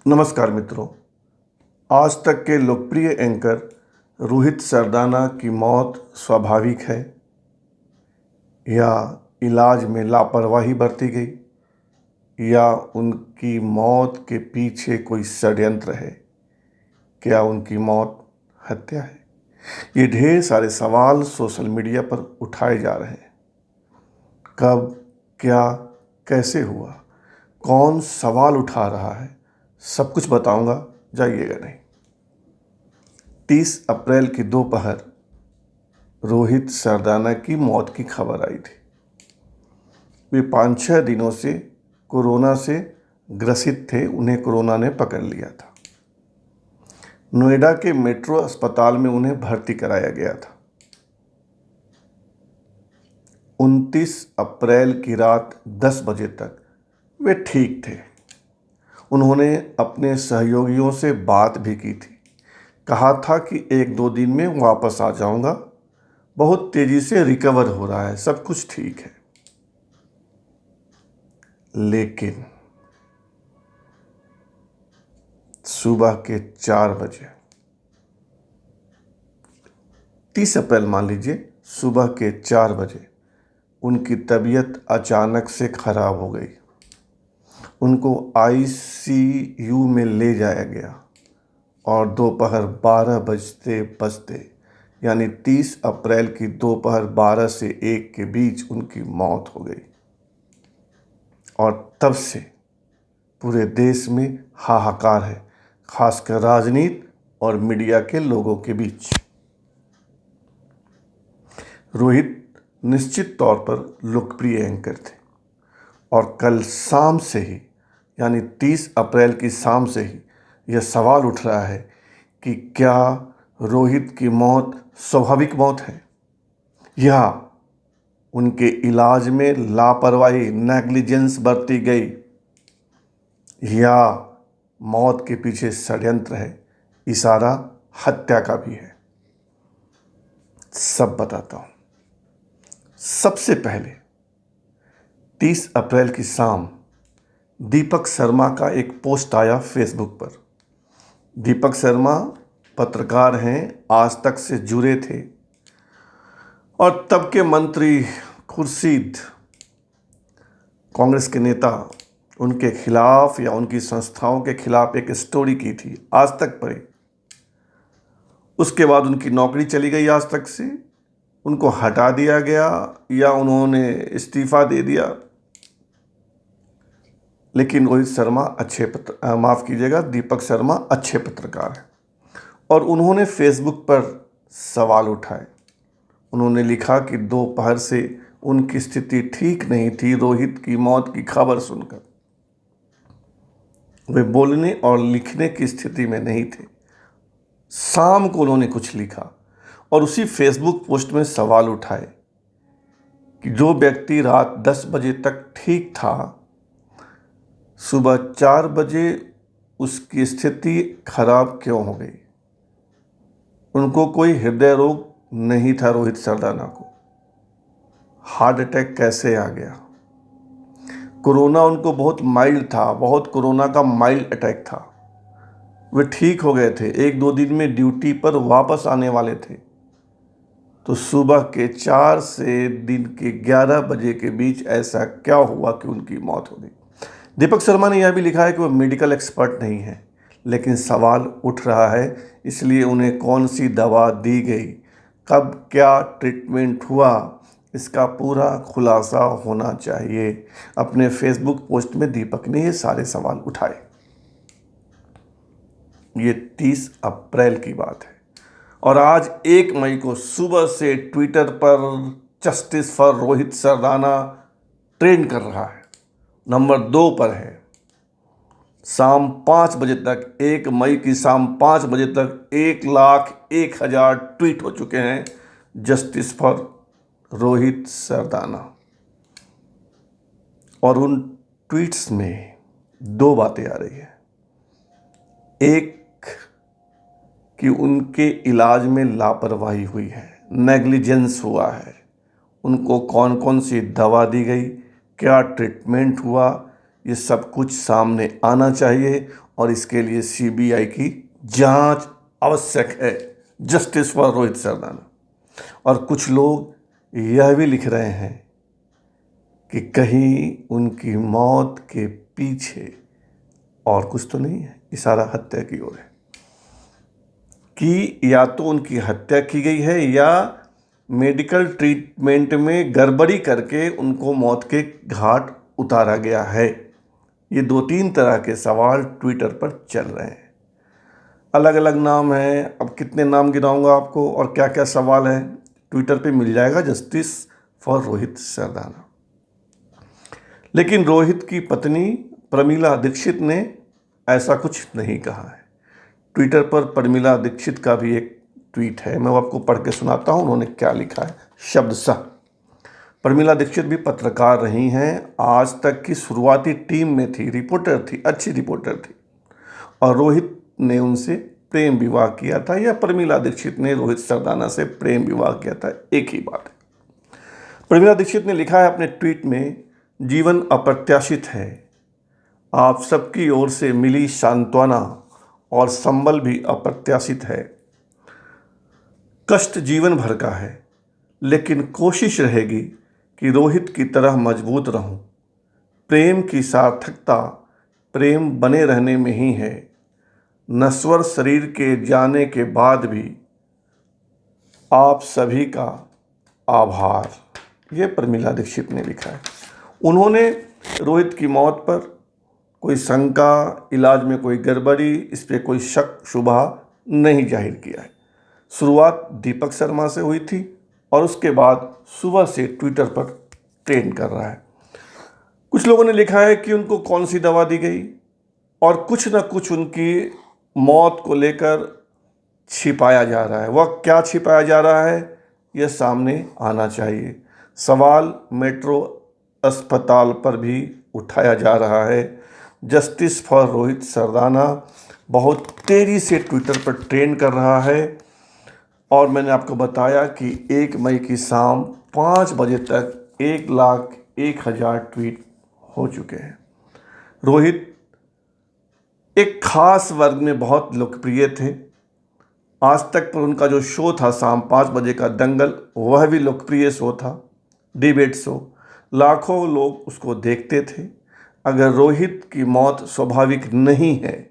नमस्कार मित्रों। आज तक के लोकप्रिय एंकर रोहित सरदाना की मौत स्वाभाविक है या इलाज में लापरवाही बरती गई या उनकी मौत के पीछे कोई षड्यंत्र है? क्या उनकी मौत हत्या है? ये ढेर सारे सवाल सोशल मीडिया पर उठाए जा रहे हैं। कब, क्या, कैसे हुआ, कौन सवाल उठा रहा है, सब कुछ बताऊंगा, जाइएगा नहीं। 30 अप्रैल की दोपहर रोहित सरदाना की मौत की खबर आई थी। वे 5-6 दिनों से कोरोना से ग्रसित थे, उन्हें कोरोना ने पकड़ लिया था। नोएडा के मेट्रो अस्पताल में उन्हें भर्ती कराया गया था। 29 अप्रैल की रात 10 बजे तक वे ठीक थे। उन्होंने अपने सहयोगियों से बात भी की थी। कहा था कि 1-2 दिन में वापस आ जाऊंगा, बहुत तेजी से रिकवर हो रहा है, सब कुछ ठीक है। लेकिन सुबह के 4 बजे, 30 अप्रैल मान लीजिए, सुबह के 4 बजे उनकी तबीयत अचानक से खराब हो गई। उनको आईसीयू में ले जाया गया और दोपहर 12 बजते बजते यानी 30 अप्रैल की दोपहर 12 से 1 के बीच उनकी मौत हो गई। और तब से पूरे देश में हाहाकार है, खासकर राजनीति और मीडिया के लोगों के बीच। रोहित निश्चित तौर पर लोकप्रिय एंकर थे और कल शाम से ही यानी 30 अप्रैल की शाम से ही यह सवाल उठ रहा है कि क्या रोहित की मौत स्वाभाविक मौत है या उनके इलाज में लापरवाही, नेग्लिजेंस बरती गई या मौत के पीछे षड्यंत्र है, इशारा हत्या का भी है। सब बताता हूं। सबसे पहले 30 अप्रैल की शाम दीपक शर्मा का एक पोस्ट आया फेसबुक पर। दीपक शर्मा पत्रकार हैं, आज तक से जुड़े थे और तब के मंत्री खुर्शीद, कांग्रेस के नेता, उनके खिलाफ या उनकी संस्थाओं के खिलाफ एक स्टोरी की थी आज तक पर। उसके बाद उनकी नौकरी चली गई आज तक से, उनको हटा दिया गया या उन्होंने इस्तीफा दे दिया। लेकिन रोहित शर्मा दीपक शर्मा अच्छे पत्रकार हैं और उन्होंने फेसबुक पर सवाल उठाए। उन्होंने लिखा कि दोपहर से उनकी स्थिति ठीक नहीं थी। रोहित की मौत की खबर सुनकर वे बोलने और लिखने की स्थिति में नहीं थे। शाम को उन्होंने कुछ लिखा और उसी फेसबुक पोस्ट में सवाल उठाए कि जो व्यक्ति रात 10 बजे तक ठीक था, सुबह 4 बजे उसकी स्थिति खराब क्यों हो गई? उनको कोई हृदय रोग नहीं था, रोहित सरदाना को हार्ट अटैक कैसे आ गया? कोरोना उनको बहुत माइल्ड था, बहुत कोरोना का माइल्ड अटैक था। वे ठीक हो गए थे, 1-2 दिन में ड्यूटी पर वापस आने वाले थे। तो सुबह के 4 से दिन के 11 बजे के बीच ऐसा क्या हुआ कि उनकी मौत हो गई? दीपक शर्मा ने यह भी लिखा है कि वो मेडिकल एक्सपर्ट नहीं है, लेकिन सवाल उठ रहा है, इसलिए उन्हें कौन सी दवा दी गई, कब क्या ट्रीटमेंट हुआ, इसका पूरा खुलासा होना चाहिए। अपने फेसबुक पोस्ट में दीपक ने ये सारे सवाल उठाए। ये 30 अप्रैल की बात है और आज 1 मई को सुबह से ट्विटर पर justice for Rohit Sardana trend कर रहा है, नंबर 2 पर है। शाम 5 बजे तक, 1 मई की शाम 5 बजे तक 1,01,000 ट्वीट हो चुके हैं जस्टिस फॉर रोहित सरदाना। और उन ट्वीट्स में 2 बातें आ रही है। एक कि उनके इलाज में लापरवाही हुई है, नेग्लिजेंस हुआ है, उनको कौन कौन सी दवा दी गई, क्या ट्रीटमेंट हुआ, ये सब कुछ सामने आना चाहिए और इसके लिए सीबीआई की जांच आवश्यक है। Justice for Rohit Sardana. और कुछ लोग यह भी लिख रहे हैं कि कहीं उनकी मौत के पीछे और कुछ तो नहीं है, इशारा हत्या की ओर है, कि या तो उनकी हत्या की गई है या मेडिकल ट्रीटमेंट में गड़बड़ी करके उनको मौत के घाट उतारा गया है। ये 2-3 तरह के सवाल ट्विटर पर चल रहे हैं। अलग अलग नाम हैं, अब कितने नाम गिनाऊंगा आपको और क्या क्या सवाल है, ट्विटर पे मिल जाएगा जस्टिस फॉर रोहित सरदाना। लेकिन रोहित की पत्नी प्रमिला दीक्षित ने ऐसा कुछ नहीं कहा है। ट्विटर पर प्रमिला दीक्षित का भी एक ट्वीट है, मैं वो आपको पढ़ के सुनाता हूँ उन्होंने क्या लिखा है शब्दशः। प्रमिला दीक्षित भी पत्रकार रही हैं, आज तक की शुरुआती टीम में थी, रिपोर्टर थी, अच्छी रिपोर्टर थी, और रोहित ने उनसे प्रेम विवाह किया था या प्रमिला दीक्षित ने रोहित सरदाना से प्रेम विवाह किया था, एक ही बात है। प्रमिला दीक्षित ने लिखा है अपने ट्वीट में, जीवन अप्रत्याशित है, आप सबकी ओर से मिली सांत्वना और संबल भी अप्रत्याशित है। कष्ट जीवन भर का है, लेकिन कोशिश रहेगी कि रोहित की तरह मजबूत रहूं। प्रेम की सार्थकता प्रेम बने रहने में ही है। नश्वर शरीर के जाने के बाद भी आप सभी का आभार। ये प्रमिला दीक्षित ने लिखा है। उन्होंने रोहित की मौत पर कोई शंका, इलाज में कोई गड़बड़ी, इस पर कोई शक शुबा नहीं जाहिर किया है। शुरुआत दीपक शर्मा से हुई थी और उसके बाद सुबह से ट्विटर पर ट्रेंड कर रहा है। कुछ लोगों ने लिखा है कि उनको कौन सी दवा दी गई और कुछ न कुछ उनकी मौत को लेकर छिपाया जा रहा है। वह क्या छिपाया जा रहा है, यह सामने आना चाहिए। सवाल मेट्रो अस्पताल पर भी उठाया जा रहा है। जस्टिस फॉर रोहित सरदाना बहुत तेज़ी से ट्विटर पर ट्रेंड कर रहा है और मैंने आपको बताया कि 1 मई की शाम 5 बजे तक 1,01,000 ट्वीट हो चुके हैं। रोहित एक खास वर्ग में बहुत लोकप्रिय थे। आज तक पर उनका जो शो था शाम 5 बजे का दंगल, वह भी लोकप्रिय शो था, डिबेट शो। लाखों लोग उसको देखते थे। अगर रोहित की मौत स्वाभाविक नहीं है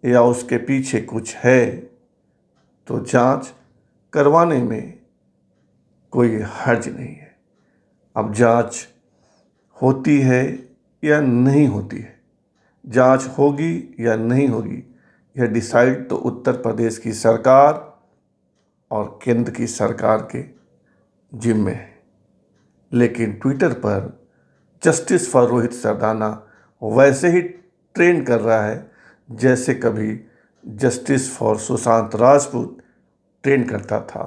या उसके पीछे कुछ है तो जांच करवाने में कोई हर्ज नहीं है। अब जांच होती है या नहीं होती है, जांच होगी या नहीं होगी, यह डिसाइड तो उत्तर प्रदेश की सरकार और केंद्र की सरकार के जिम्मे है। लेकिन ट्विटर पर जस्टिस फॉर रोहित सरदाना वैसे ही ट्रेंड कर रहा है जैसे कभी justice for Sushant Rajput trend करता था।